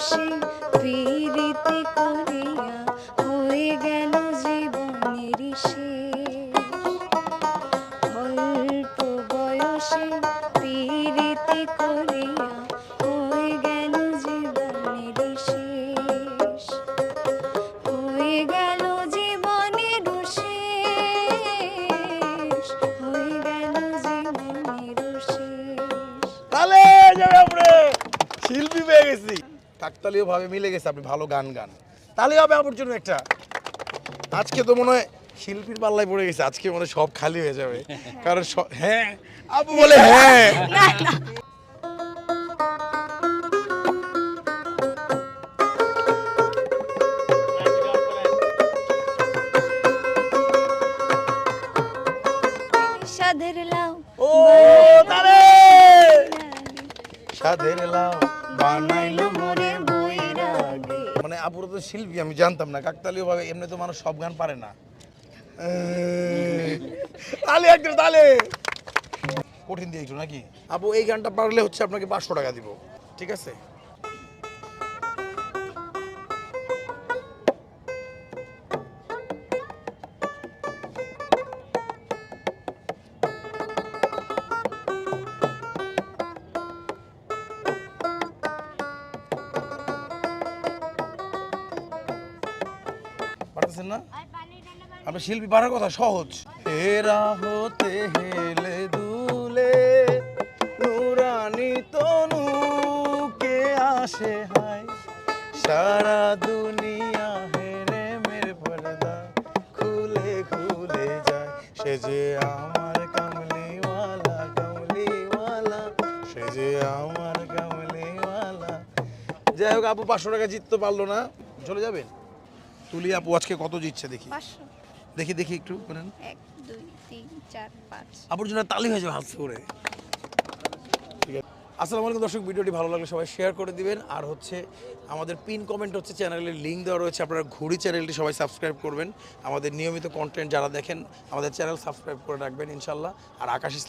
বয়সে প্রীতি করিয়া হয়ে গেল জীবনের শেষ। অল্প বয়সে প্রীতি করিয়া হয়ে গেল জীবনের শেষ। হয়ে গেল জীবনের শেষ। হয়ে গেল জীবনের শেষ। তাহলে যাবে আমরা শিল্পী পেয়ে গেছি, কাকতালীয় ভাবে মিলে গেছে। আপনি ভালো গান গান, তাহলে হবে আমার জন্য একটা। আজকে তো মনে হয় শিল্পীর পাল্লায় পড়ে গেছে, আজকে মনে হয় সব খালি হয়ে যাবে। কারণ হ্যাঁ আপু বলে হ্যাঁ। সাধের লাউ ও তারে সাধের লাউ বানাইলো মোরে বৈরাগী। মানে আপুর তো শিল্পী আমি জানতাম না, কাকতালীয় ভাবে এমনি তো মানুষ সব গান পারে না। তাহলে একটু তাহলে কঠিন দিয়ে একটু নাকি আপু, এই গানটা পারলে হচ্ছে আপনাকে 500 টাকা দিব, ঠিক আছে? পারতেছেন না? আপনি শিল্পী পারার কথা সহজ। হেরা হতে হেলে দুলে নুরানি তনু কে আসে হায়, সারা দুনিয়া হেরে মেরে পর্দা খুলে খুলে যায়। সে যে আমার কামলিওয়ালা কামলিওয়ালা, সে যে আমার কামলিওয়ালা। যাই হোক আপু 500 টাকা জিততে পারলো না, চলে যাবেন। তুলি আপু আজকে কত জিতছে দেখি, 500। দেখি দেখি একটু করেন। 1 2 3 4 5। আপুর জন্য তালি হয়ে যাবে হাত করে। ঠিক আছে, আসসালামু আলাইকুম দর্শক, ভিডিওটি ভালো লাগলে সবাই শেয়ার করে দিবেন। আর হচ্ছে আমাদের পিন কমেন্ট হচ্ছে চ্যানেলের লিঙ্ক দেওয়া রয়েছে, আপনারা ঘুরি চ্যানেলটি সবাই সাবস্ক্রাইব করবেন। আমাদের নিয়মিত কন্টেন্ট যারা দেখেন আমাদের চ্যানেল সাবস্ক্রাইব করে রাখবেন ইনশাল্লাহ। আর আকাশ ইসলাম